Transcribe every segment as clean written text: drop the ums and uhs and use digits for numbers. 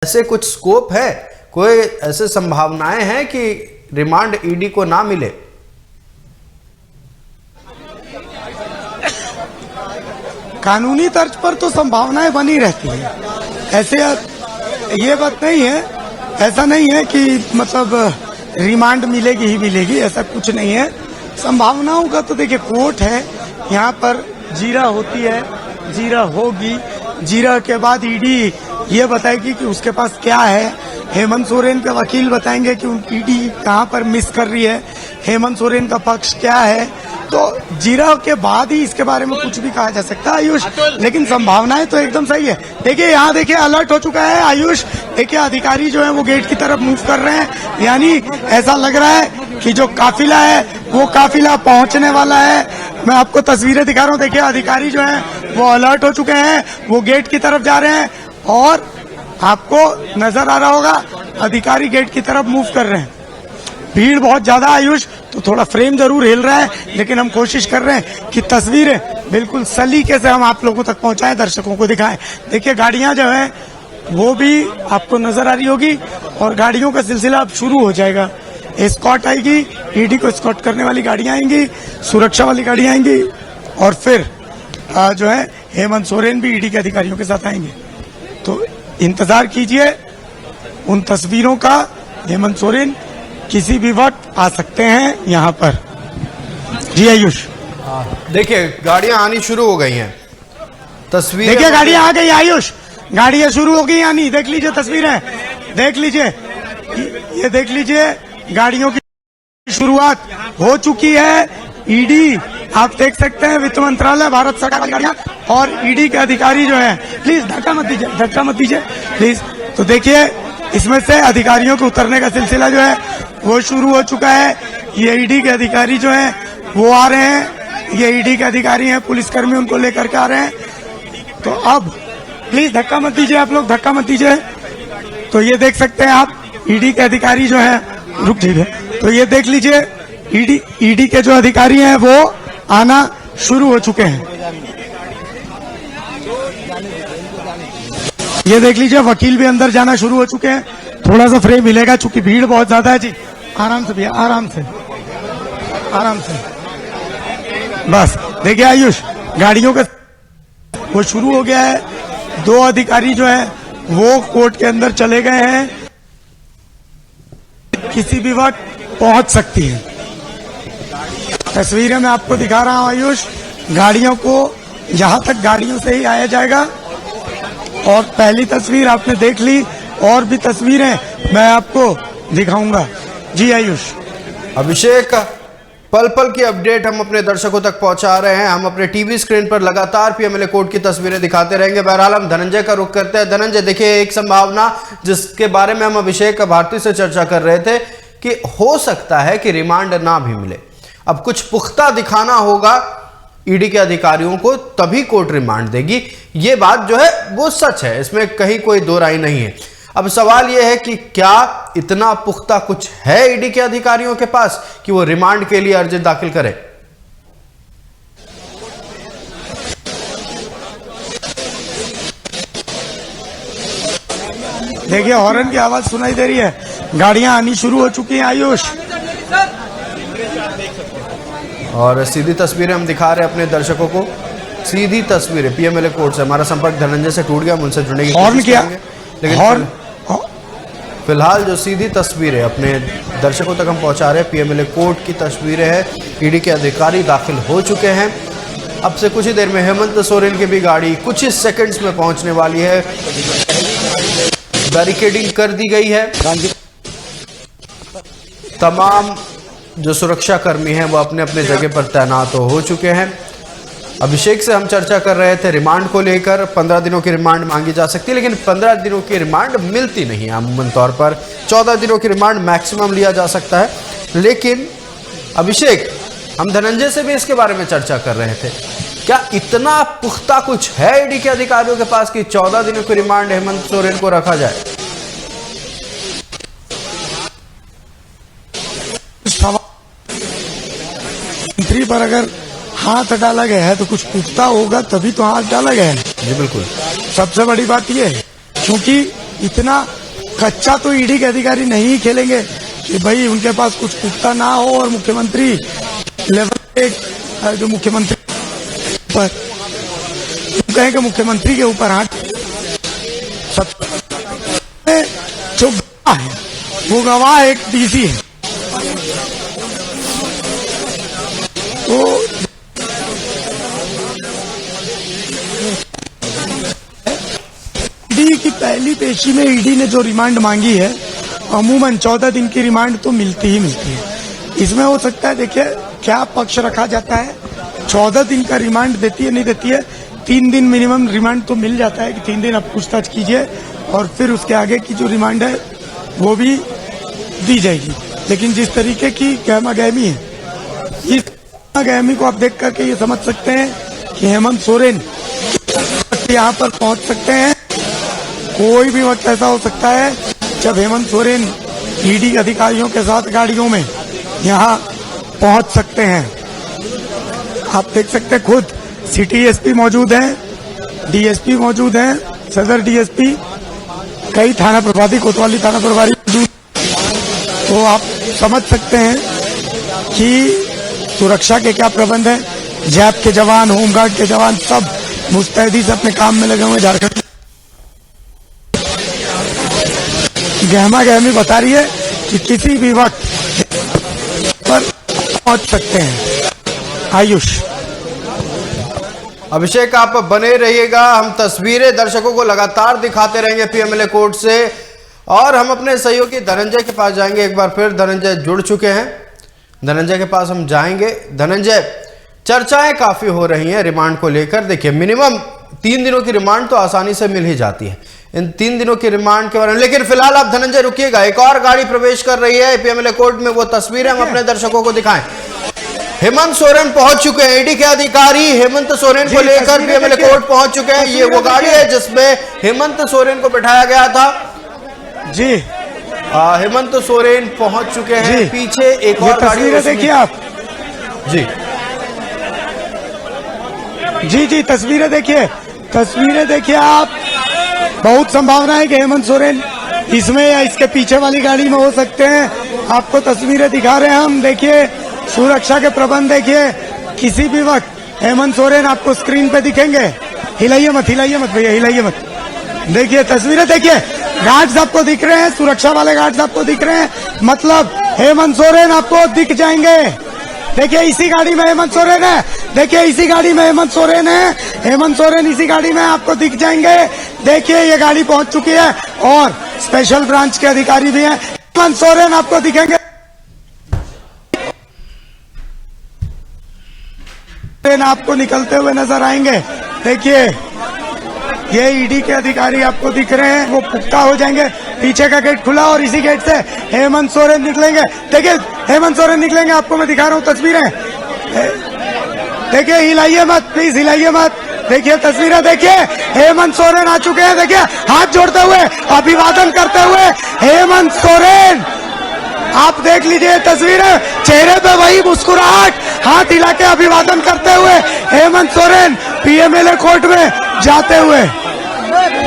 ऐसे कुछ स्कोप है, कोई ऐसे संभावनाएं हैं कि रिमांड ईडी को ना मिले? कानूनी तर्ज पर तो संभावनाएं बनी रहती है। ऐसे ये बात नहीं है, ऐसा नहीं है कि मतलब रिमांड मिलेगी ही मिलेगी, ऐसा कुछ नहीं है। संभावनाओं का तो देखिए कोर्ट है, यहाँ पर जीरा होती है, जीरा होगी, जीरा के बाद ईडी ये बताएगी कि उसके पास क्या है। हेमंत सोरेन के वकील बताएंगे कि ईडी कहाँ पर मिस कर रही है, हेमंत सोरेन का पक्ष क्या है। तो जीरा के बाद ही इसके बारे में कुछ भी कहा जा सकता है आयुष, लेकिन संभावनाएं तो एकदम सही है। देखिए यहाँ देखिए अलर्ट हो चुका है आयुष, देखिए अधिकारी जो है वो गेट की तरफ मूव कर रहे हैं, यानी ऐसा लग रहा है कि जो काफिला है वो काफिला पहुंचने वाला है। मैं आपको तस्वीरें दिखा रहा हूँ, देखिए अधिकारी जो है वो अलर्ट हो चुके हैं, वो गेट की तरफ जा रहे हैं और आपको नजर आ रहा होगा अधिकारी गेट की तरफ मूव कर रहे हैं। भीड़ बहुत ज्यादा आयुष, तो थोड़ा फ्रेम जरूर हिल रहा है, लेकिन हम कोशिश कर रहे हैं कि तस्वीरें बिल्कुल सलीके से हम आप लोगों तक पहुंचाएं, दर्शकों को दिखाएं। देखिए गाड़ियां जो है वो भी आपको नजर आ रही होगी और गाड़ियों का सिलसिला अब शुरू हो जाएगा। एस्कॉर्ट आएगी, ईडी को एस्कॉर्ट करने वाली गाड़ियां आएंगी, सुरक्षा वाली गाड़ियां आएंगी और फिर जो है हेमंत सोरेन भी ईडी के अधिकारियों के साथ आएंगे। तो इंतजार कीजिए उन तस्वीरों का। हेमंत सोरेन किसी भी वक्त आ सकते हैं यहाँ पर। जी आयुष, देखिए गाड़ियां आनी शुरू हो गई हैं, तस्वीर देखिए गाड़ियां आ गई आयुष, गाड़ियां शुरू हो गई यानी देख लीजिए तस्वीरें, देख लीजिए, ये देख लीजिए गाड़ियों की शुरुआत हो चुकी है। ईडी आप देख सकते हैं, वित्त मंत्रालय, भारत सरकार की गाड़ियां और ईडी के अधिकारी जो है, प्लीज धक्का मत दीजिए प्लीज। तो देखिए इसमें से अधिकारियों के उतरने का सिलसिला जो है वो शुरू हो चुका है। ये ईडी के अधिकारी जो हैं वो आ रहे हैं, ये ईडी के अधिकारी हैं, पुलिसकर्मी उनको लेकर के आ रहे हैं। तो अब प्लीज धक्का मत दीजिए, आप लोग धक्का मत दीजिए। तो ये देख सकते हैं आप ईडी के अधिकारी जो है, रुक जाइए, तो ये देख लीजिए ईडी के जो अधिकारी हैं वो आना शुरू हो चुके हैं। ये देख लीजिए वकील भी अंदर जाना शुरू हो चुके हैं। थोड़ा सा फ्रेम हिलेगा चूंकि भीड़ बहुत ज्यादा है। जी आराम से भैया, आराम से आराम से, बस देखिए आयुष गाड़ियों का वो शुरू हो गया है। दो अधिकारी जो है वो कोर्ट के अंदर चले गए हैं, किसी भी वक्त पहुंच सकती है। तस्वीरें मैं आपको दिखा रहा हूं आयुष, गाड़ियों को यहां तक गाड़ियों से ही आया जाएगा। और पहली तस्वीर आपने देख ली, और भी तस्वीरें मैं आपको दिखाऊंगा। जी आयुष। अभिषेक, पल पल की अपडेट हम अपने दर्शकों तक पहुंचा रहे हैं। हम अपने टीवी स्क्रीन पर लगातार पीएमएलए कोर्ट की तस्वीरें दिखाते रहेंगे। बहरहाल हम धनंजय का रुख करते हैं। धनंजय, देखिए एक संभावना जिसके बारे में हम अभिषेक भारती से चर्चा कर रहे थे कि हो सकता है कि रिमांड ना भी मिले। अब कुछ पुख्ता दिखाना होगा ईडी के अधिकारियों को, तभी कोर्ट रिमांड देगी। ये बात जो है वो सच है, इसमें कहीं कोई दो राय नहीं है। अब सवाल यह है कि क्या इतना पुख्ता कुछ है ईडी के अधिकारियों के पास कि वो रिमांड के लिए अर्जी दाखिल करें? देखिए हॉर्न की आवाज सुनाई दे रही है, गाड़ियां आनी शुरू हो चुकी हैं आयुष। और सीधी तस्वीरें हम दिखा रहे हैं अपने दर्शकों को, सीधी तस्वीरें पीएमएलए कोर्ट से। हमारा संपर्क धनंजय से टूट गया, उनसे जुड़ने की कोशिश करेंगे, लेकिन फिलहाल जो सीधी तस्वीरें अपने दर्शकों तक हम पहुंचा रहे हैं, पीएमएलए कोर्ट की तस्वीरें हैं। ईडी के अधिकारी दाखिल हो चुके हैं। अब से कुछ ही देर में हेमंत सोरेन की भी गाड़ी कुछ ही सेकंड्स में पहुंचने वाली है। बैरिकेडिंग कर दी गई है, तमाम जो सुरक्षा कर्मी हैं वो अपने अपने जगह पर तैनात हो चुके हैं। अभिषेक से हम चर्चा कर रहे थे रिमांड को लेकर। 15 दिनों की रिमांड मांगी जा सकती है, लेकिन 15 दिनों की रिमांड मिलती नहीं है अमूमन तौर पर। 14 दिनों की रिमांड मैक्सिमम लिया जा सकता है। लेकिन अभिषेक, हम धनंजय से भी इसके बारे में चर्चा कर रहे थे, क्या इतना पुख्ता कुछ है ईडी के अधिकारियों के पास कि 14 दिनों की रिमांड हेमंत सोरेन को रखा जाए? मंत्री पर अगर हाथ डाला गया है तो कुछ पुख्ता होगा, तभी तो हाथ डाला गया है। जी बिल्कुल, सबसे बड़ी बात यह है क्योंकि इतना कच्चा तो ईडी के अधिकारी नहीं खेलेंगे कि भाई उनके पास कुछ पुख्ता ना हो और मुख्यमंत्री लेवल पे जो मुख्यमंत्री पर कहें कि मुख्यमंत्री के ऊपर हाथ सब जो गवाह है वो गवाह एक डीसी है। तो ईडी की पहली पेशी में ईडी ने जो रिमांड मांगी है अमूमन 14 दिन की रिमांड तो मिलती ही मिलती है। इसमें हो सकता है देखिए क्या पक्ष रखा जाता है, 14 दिन का रिमांड देती है नहीं देती है, 3 दिन मिनिमम रिमांड तो मिल जाता है कि 3 दिन आप पूछताछ कीजिए और फिर उसके आगे की जो रिमांड है वो भी दी जाएगी। लेकिन जिस तरीके की गहमा गहमी है, इस गहमा गहमी को आप देख करके ये समझ सकते हैं कि हेमंत सोरेन यहाँ पर पहुंच सकते हैं। कोई भी वक्त ऐसा हो सकता है जब हेमंत सोरेन ईडी अधिकारियों के साथ गाड़ियों में यहाँ पहुंच सकते हैं। आप देख सकते हैं खुद सिटी एसपी मौजूद हैं, डीएसपी मौजूद हैं, सदर डीएसपी, कई थाना प्रभारी, कोतवाली थाना प्रभारी मौजूद। तो आप समझ सकते हैं कि सुरक्षा के क्या प्रबंध हैं। जैप के जवान, होमगार्ड के जवान सब मुस्तैदी से अपने काम में लगे हुए। झारखंड गहमा गहमी बता रही है कि किसी भी वक्त पर पहुंच सकते हैं। आयुष, अभिषेक आप बने रहिएगा, हम तस्वीरें दर्शकों को लगातार दिखाते रहेंगे पीएमएलए कोर्ट से। और हम अपने सहयोगी धनंजय के पास जाएंगे। एक बार फिर धनंजय जुड़ चुके हैं, धनंजय के पास हम जाएंगे। धनंजय, चर्चाएं काफी हो रही हैं रिमांड को लेकर। देखिए मिनिमम 3 दिनों की रिमांड तो आसानी से मिल ही जाती है, इन 3 दिनों की रिमांड के बारे में। लेकिन फिलहाल आप धनंजय रुकिएगा, एक और गाड़ी प्रवेश कर रही है पीएमएलए कोर्ट में, वो तस्वीरें हम अपने दर्शकों को दिखाएं। हेमंत सोरेन पहुंच चुके हैं, ईडी के अधिकारी हेमंत सोरेन को लेकर पीएमएलए कोर्ट पहुंच चुके हैं। ये वो गाड़ी है जिसमें हेमंत सोरेन को बिठाया गया था। जी हेमंत सोरेन पहुंच चुके हैं। पीछे एक और गाड़ी देखिए आप। जी जी जी तस्वीरें देखिए आप। बहुत संभावना है कि हेमंत सोरेन इसमें या इसके पीछे वाली गाड़ी में हो सकते हैं। आपको तस्वीरें दिखा रहे हैं हम। देखिए सुरक्षा के प्रबंध देखिए, किसी भी वक्त हेमंत सोरेन आपको स्क्रीन पे दिखेंगे। हिलाइए मत भैया, हिलाइए मत। देखिए तस्वीरें देखिए, गार्ड्स आपको दिख रहे हैं, सुरक्षा वाले गार्ड्स आपको दिख रहे हैं, मतलब हेमंत सोरेन आपको दिख जाएंगे। देखिए इसी गाड़ी में हेमंत सोरेन है, देखिए इसी गाड़ी में हेमंत सोरेन है, हेमंत सोरेन इसी गाड़ी में आपको दिख जाएंगे। देखिए ये गाड़ी पहुंच चुकी है और स्पेशल ब्रांच के अधिकारी भी हैं। हेमंत सोरेन आपको दिखेंगे, आपको निकलते हुए नजर आएंगे। देखिए ये ईडी के अधिकारी आपको दिख रहे हैं, वो पुख्ता हो जाएंगे। पीछे का गेट खुला और इसी गेट से हेमंत सोरेन निकलेंगे। देखिए हेमंत सोरेन निकलेंगे, आपको मैं दिखा रहा हूँ तस्वीरें। देखिए हिलाइए मत, प्लीज हिलाइए मत। देखिए तस्वीरें देखिए, हेमंत सोरेन आ चुके हैं। देखिए हाथ जोड़ते हुए, अभिवादन करते हुए हेमंत सोरेन, आप देख लीजिए तस्वीरें, चेहरे पे वही मुस्कुराहट, हाथ हिला के अभिवादन करते हुए हेमंत सोरेन पीएमएलए कोर्ट में जाते हुए।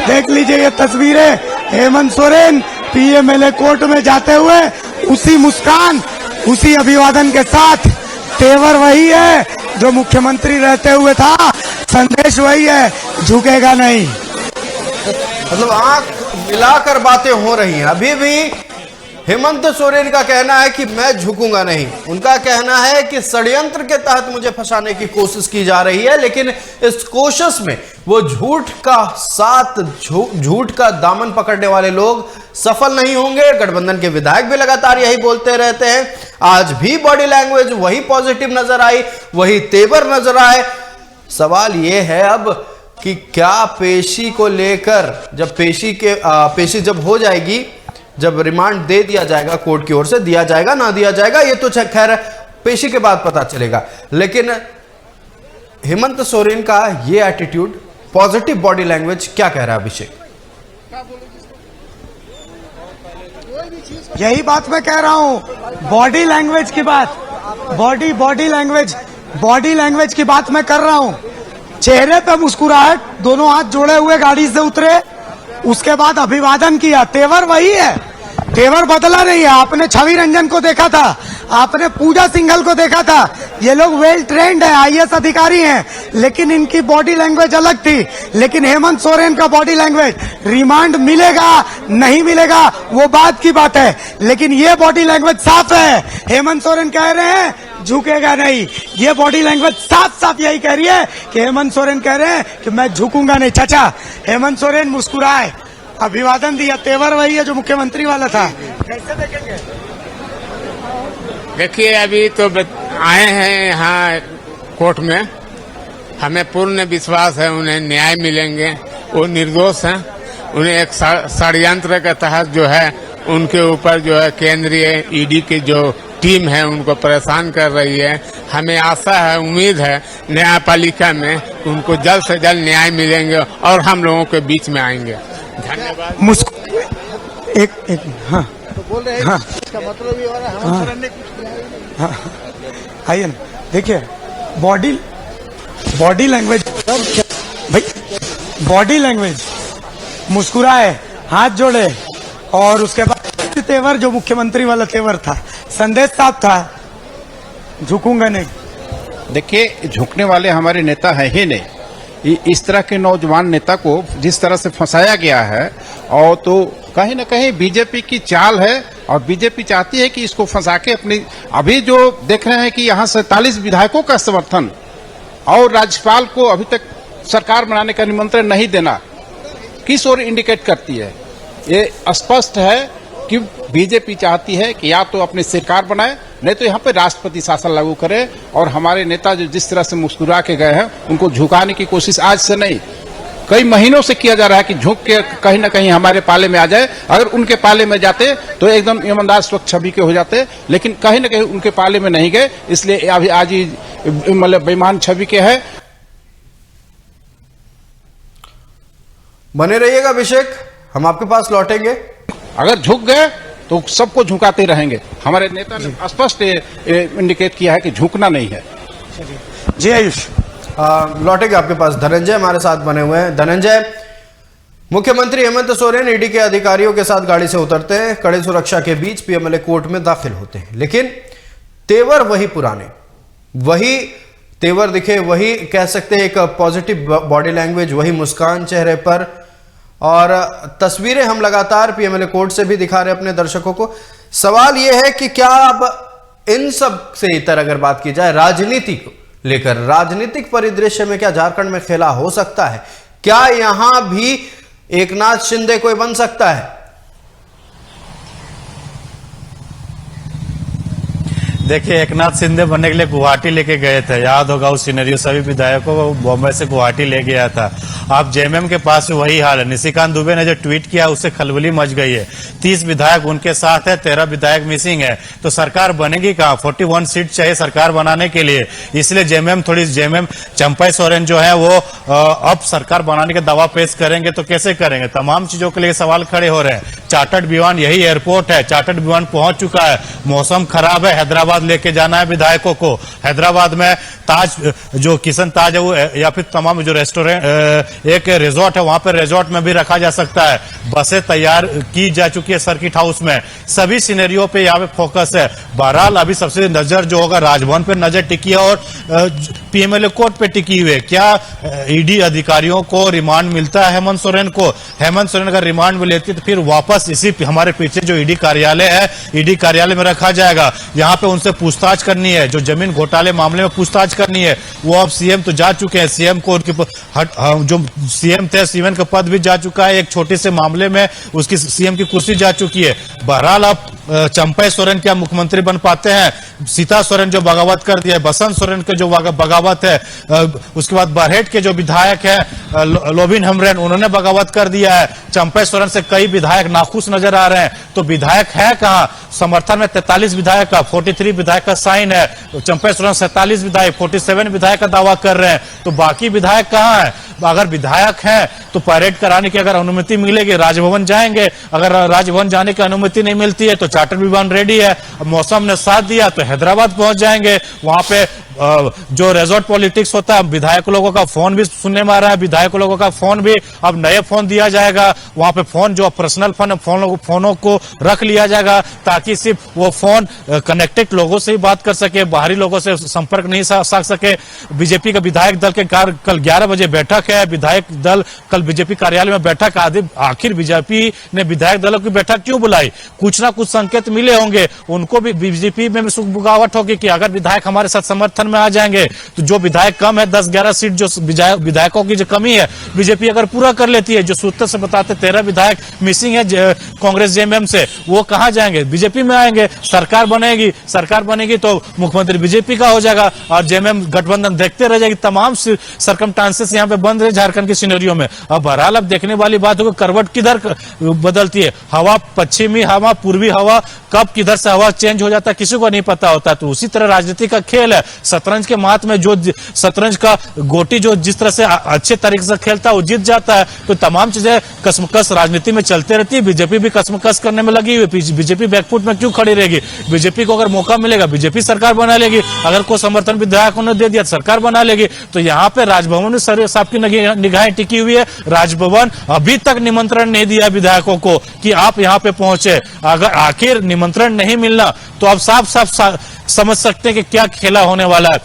देख लीजिए ये तस्वीरें, हेमंत सोरेन पीएमएलए कोर्ट में जाते हुए, उसी मुस्कान, उसी अभिवादन के साथ। तेवर वही है जो मुख्यमंत्री रहते हुए था, संदेश वही है, झुकेगा नहीं। मतलब आंख मिलाकर बातें हो रही हैं। अभी भी हेमंत सोरेन का कहना है कि मैं झुकूंगा नहीं, उनका कहना है कि षड्यंत्र के तहत मुझे फंसाने की कोशिश की जा रही है, लेकिन इस कोशिश में वो झूठ का साथ, झूठ का दामन पकड़ने वाले लोग सफल नहीं होंगे। गठबंधन के विधायक भी लगातार यही बोलते रहते हैं। आज भी बॉडी लैंग्वेज वही पॉजिटिव नजर आई, वही तेवर नजर आए। सवाल ये है अब कि क्या पेशी को लेकर, जब पेशी जब हो जाएगी, जब रिमांड दे दिया जाएगा, कोर्ट की ओर से दिया जाएगा ना दिया जाएगा, ये तो खैर पेशी के बाद पता चलेगा। लेकिन हेमंत सोरेन का ये एटीट्यूड, पॉजिटिव बॉडी लैंग्वेज क्या कह रहा है अभिषेक? यही बात मैं कह रहा हूं, बॉडी लैंग्वेज की बात, बॉडी लैंग्वेज की बात मैं कर रहा हूं। चेहरे पे मुस्कुराहट, दोनों हाथ जोड़े हुए गाड़ी से उतरे उसके बाद अभिवादन किया। तेवर वही है, तेवर बदला नहीं है। आपने छवि रंजन को देखा था, आपने पूजा सिंघल को देखा था, ये लोग वेल ट्रेंड है, आईएएस अधिकारी हैं, लेकिन इनकी बॉडी लैंग्वेज अलग थी। लेकिन हेमंत सोरेन का बॉडी लैंग्वेज, रिमांड मिलेगा नहीं मिलेगा वो बात की बात है, लेकिन ये बॉडी लैंग्वेज साफ है। हेमंत सोरेन कह रहे हैं झुकेगा नहीं, ये बॉडी लैंग्वेज साफ साफ यही कह रही है कि हेमंत सोरेन कह रहे हैं कि मैं झुकूंगा नहीं। चाचा, हेमंत सोरेन मुस्कुराए, अभिवादन दिया, तेवर वही है जो मुख्यमंत्री वाला था। कैसे देखेंगे? देखिए, अभी तो आए हैं यहाँ कोर्ट में, हमें पूर्ण विश्वास है उन्हें न्याय मिलेंगे। वो निर्दोष हैं, उन्हें एक षड्यंत्र के तहत जो है उनके ऊपर जो है केंद्रीय ईडी की जो टीम है उनको परेशान कर रही है। हमें आशा है, उम्मीद है न्यायपालिका में उनको जल्द से जल्द न्याय मिलेंगे और हम लोगों के बीच में आएंगे। धन्यवाद। एक हाँ तो बोल रहे हैं हाँ। इसका मतलब ये हो रहा है हेमंत सोरेन ने कुछ किया ही नहीं। हाँ, आइए ना, देखिए बॉडी लैंग्वेज भाई, बॉडी लैंग्वेज, मुस्कुराए, हाथ जोड़े, और उसके बाद तेवर जो मुख्यमंत्री वाला तेवर था, संदेश साफ था, झुकूंगा नहीं। देखिए, झुकने वाले हमारे नेता है ही नहीं। इस तरह के नौजवान नेता को जिस तरह से फंसाया गया है, और तो कहीं न कहीं बीजेपी की चाल है, और बीजेपी चाहती है कि इसको फंसा के अपनी, अभी जो देख रहे हैं कि यहाँ 47 विधायकों का समर्थन, और राज्यपाल को अभी तक सरकार बनाने का निमंत्रण नहीं देना, किस ओर इंडिकेट करती है? ये स्पष्ट है कि बीजेपी चाहती है कि या तो अपनी सरकार बनाए, नहीं तो यहाँ पे राष्ट्रपति शासन लागू करे। और हमारे नेता जो जिस तरह से मुस्कुरा के गए हैं, उनको झुकाने की कोशिश आज से नहीं, कई महीनों से किया जा रहा है कि झुक के कहीं ना कहीं हमारे पाले में आ जाए। अगर उनके पाले में जाते तो एकदम ईमानदार स्वच्छ छवि के हो जाते, लेकिन कहीं ना कहीं उनके पाले में नहीं गए, इसलिए अभी आज ही मतलब बेईमान छवि के है। बने रहिएगा अभिषेक, हम आपके पास लौटेंगे। अगर झुक गए तो सबको झुकाते रहेंगे। हमारे नेता ने स्पष्ट इंडिकेट किया है कि झुकना नहीं है। जी आयुष, लौटेंगे आपके पास। धनंजय हमारे साथ बने हुए हैं। धनंजय, मुख्यमंत्री हेमंत सोरेन ईडी के अधिकारियों के साथ गाड़ी से उतरते हैं, कड़े सुरक्षा के बीच पीएमएलए कोर्ट में दाखिल होते हैं, लेकिन तेवर वही पुराने, वही तेवर दिखे, वही कह सकते हैं एक पॉजिटिव बॉडी लैंग्वेज, वही मुस्कान चेहरे पर, और तस्वीरें हम लगातार पीएमएलए कोर्ट से भी दिखा रहे हैं अपने दर्शकों को। सवाल यह है कि क्या अब इन सब से इतर अगर बात की जाए राजनीति को लेकर, राजनीतिक परिदृश्य में क्या झारखंड में खेला हो सकता है? क्या यहां भी एकनाथ शिंदे कोई बन सकता है? देखिए, एकनाथ शिंदे बनने के लिए गुवाहाटी लेके गए थे, याद होगा उस सिनेरियो, सभी विधायकों को बॉम्बे से गुवाहाटी ले गया था। अब जेएमएम के पास वही हाल है। निशिकांत दुबे ने जो ट्वीट किया उससे खलबली मच गई है। 30 विधायक उनके साथ है, 13 विधायक मिसिंग है, तो सरकार बनेगी कहां? 41 सीट चाहिए सरकार बनाने के लिए, इसलिए जेएमएम चंपई सोरेन जो है वो अब सरकार बनाने का दावा पेश करेंगे तो कैसे करेंगे? तमाम चीजों के लिए सवाल खड़े हो रहे हैं। चार्टर्ड विमान, यही एयरपोर्ट है, चार्टर्ड विमान पहुंच चुका है, मौसम खराब है, हैदराबाद लेके जाना है विधायकों को। हैदराबाद में ताज, जो किशन ताज है वो, या फिर तमाम जो रेस्टोरेंट, एक रिजॉर्ट है, वहां पर रिजॉर्ट में भी रखा जा सकता है। बसें तैयार की जा चुकी है सर्किट हाउस में, सभी सिनेरियो पे यहाँ पे फोकस है। बहरहाल अभी सबसे नजर जो होगा राजभवन पे नजर टिकी है और पीएमएलए कोर्ट पे टिकी हुई है। क्या ईडी अधिकारियों को रिमांड मिलता है हेमंत सोरेन को? हेमंत सोरेन अगर रिमांड में लेती तो फिर वापस इसी हमारे पीछे जो ईडी कार्यालय है, ईडी कार्यालय में रखा जाएगा। यहाँ पे उनसे पूछताछ करनी है, जो जमीन घोटाले मामले में पूछताछ करनी है। वो अब सीएम तो जा चुके हैं, सीएम को उनके जो सीएम थे, सीएम का पद भी जा चुका है, एक छोटे से मामले में उसकी सीएम की कुर्सी जा चुकी है। बहरहाल अब चंपई सोरेन क्या मुख्यमंत्री बन पाते हैं? सीता सोरेन जो बगावत कर दिया है, बसंत सोरेन के जो बगावत है, उसके बाद बरहेट के जो विधायक है लोबिन हेम्ब्रेन, उन्होंने बगावत कर दिया है। चंपई सोरेन से कई विधायक नाखुश नजर आ रहे हैं, तो विधायक है कहां? समर्थन में 43 विधायक का, 43 विधायक का साइन है। चंपई सोरेन 47 विधायक, 47 विधायक का दावा कर रहे हैं, तो बाकी विधायक कहां है? अगर विधायक हैं तो परेड कराने की अगर अनुमति मिलेगी राजभवन जाएंगे, अगर राजभवन जाने की अनुमति नहीं मिलती है तो चार्टर विमान रेडी है, मौसम ने साथ दिया तो हैदराबाद पहुंच जाएंगे। वहां पे जो रिजॉर्ट पॉलिटिक्स होता है, विधायक लोगों का फोन भी सुनने में आ रहा है, विधायक लोगों का फोन भी अब नए फोन दिया जाएगा। वहां पे फोन जो पर्सनल फोनों को रख लिया जाएगा ताकि सिर्फ वो फोन कनेक्टेड लोगों से ही बात कर सके, बाहरी लोगों से संपर्क नहीं साध सके। बीजेपी का विधायक दल के कल 11 बजे बैठक है, विधायक दल कल बीजेपी कार्यालय में बैठक। आखिर बीजेपी ने विधायक दलों की बैठक क्यों बुलाई? कुछ ना कुछ संकेत मिले होंगे, उनको भी बीजेपी में सुगबुगाहट होगी कि अगर विधायक हमारे साथ समर्थन में आ जाएंगे तो जो विधायक कम है 10-11 सीट जो विधायकों की जो कमी है बीजेपी अगर पूरा कर लेती है, जो सूत्र से बताते 13 विधायक मिसिंग है कांग्रेस जेएमएम से, वो कहां जाएंगे? बीजेपी में आएंगे। सरकार बनेगी तो मुख्यमंत्री बीजेपी का हो जाएगा और जेएमएम गठबंधन देखते रह जाएगी। तमाम सरकमस्टांसेस यहां पे बंद रहे झारखंड की सिनेरियो में। अब बहरहाल अब देखने वाली बात होगी करवट किधर बदलती है, हवा पश्चिमी हवा, पूर्वी हवा, कब किधर से हवा चेंज हो जाता है किसी को नहीं पता होता। तो उसी तरह राजनीति का खेल है। शतरंज के मात में जो शतरंज का गोटी जो जिस तरह से अच्छे तरीके से खेलता है वो जीत जाता है। तो तमाम चीजें कसमकस राजनीति में चलते रहती है। बीजेपी भी कसमकस करने में लगी हुई। बीजेपी बैकफुट में क्यों खड़ी रहेगी? बीजेपी को अगर मौका मिलेगा बीजेपी सरकार बना लेगी, अगर कोई समर्थन विधायकों ने दे दिया सरकार बना लेगी। तो यहाँ पे राजभवन में साहब की निगाहें टिकी हुई है। राजभवन अभी तक निमंत्रण नहीं दिया विधायकों को कि आप यहाँ पे पहुंचे। अगर आखिर निमंत्रण नहीं मिलना तो अब साफ समझ सकते हैं कि क्या खेला होने वाला है।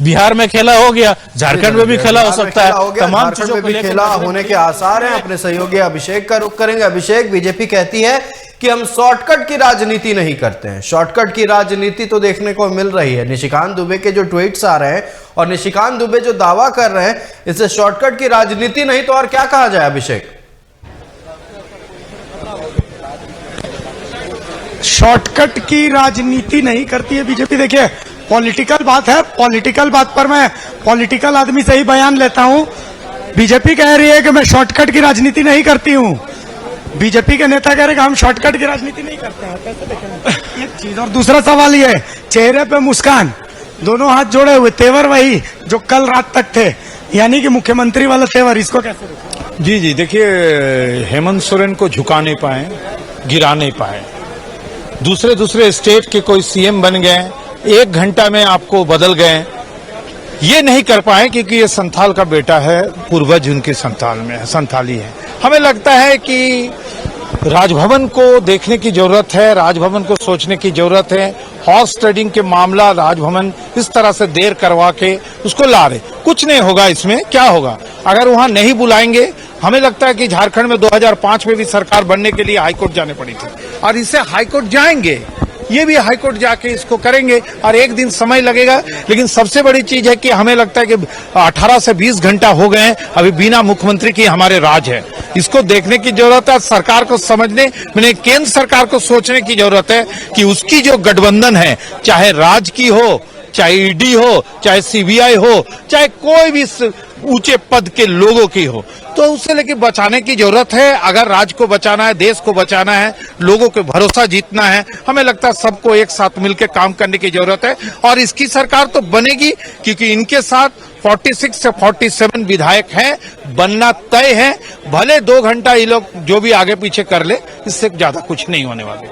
बिहार में खेला हो गया, झारखंड में भी खेला हो सकता है, तमाम चीजों को लेकर खेला होने के आसार हैं। अपने सहयोगी अभिषेक का रुख करेंगे। अभिषेक, बीजेपी कहती है कि हम शॉर्टकट की राजनीति नहीं करते हैं। शॉर्टकट की राजनीति तो देखने को मिल रही है। निशिकांत दुबे के जो ट्वीट्स आ रहे हैं और निशिकांत दुबे जो दावा कर रहे हैं, इससे शॉर्टकट की राजनीति नहीं तो और क्या कहा जाए? अभिषेक, शॉर्टकट की राजनीति नहीं करती है बीजेपी। देखिए, पॉलिटिकल बात है, पॉलिटिकल बात पर मैं पॉलिटिकल आदमी से ही बयान लेता हूं। बीजेपी कह रही है कि मैं शॉर्टकट की राजनीति नहीं करती हूं, बीजेपी के नेता कह रहे हैं कि हम शॉर्टकट की राजनीति नहीं करते हैं। कैसे देखेंगे एक चीज? और दूसरा सवाल ये है, चेहरे पे मुस्कान, दोनों हाथ जोड़े हुए, तेवर वही जो कल रात तक थे, यानी कि मुख्यमंत्री वाला तेवर, इसको कैसे देखें? जी, देखिए, हेमंत सोरेन को झुका नहीं पाए, गिरा नहीं पाए। दूसरे स्टेट के कोई सीएम बन गए, 1 घंटा में आपको बदल गए, ये नहीं कर पाए क्योंकि ये संथाल का बेटा है, पूर्वज उनके संथाली है। हमें लगता है कि राजभवन को देखने की जरूरत है, राजभवन को सोचने की जरूरत है। हॉर्स ट्रेडिंग के मामला राजभवन इस तरह से देर करवा के उसको ला रहे, कुछ नहीं होगा इसमें। क्या होगा अगर वहां नहीं बुलाएंगे? हमें लगता है कि झारखंड में 2005 में भी सरकार बनने के लिए हाईकोर्ट जाने पड़ी थी और इससे हाईकोर्ट जाएंगे, ये भी हाईकोर्ट जाके इसको करेंगे और एक दिन समय लगेगा। लेकिन सबसे बड़ी चीज है कि हमें लगता है कि 18 से 20 घंटा हो गए हैं, अभी बिना मुख्यमंत्री की हमारे राज है। इसको देखने की जरूरत है, सरकार को समझने, मैंने केंद्र सरकार को सोचने की जरूरत है कि उसकी जो गठबंधन है, चाहे राज की हो, चाहे ईडी हो, चाहे सीबीआई हो, चाहे कोई भी ऊंचे पद के लोगों की हो, तो उसे लेके बचाने की जरूरत है। अगर राज्य को बचाना है, देश को बचाना है, लोगों के भरोसा जीतना है, हमें लगता है सबको एक साथ मिलकर काम करने की जरूरत है। और इसकी सरकार तो बनेगी क्योंकि इनके साथ 46 से 47 विधायक हैं, बनना तय है। भले 2 घंटा ये लोग जो भी आगे पीछे कर ले, इससे ज्यादा कुछ नहीं होने वाले।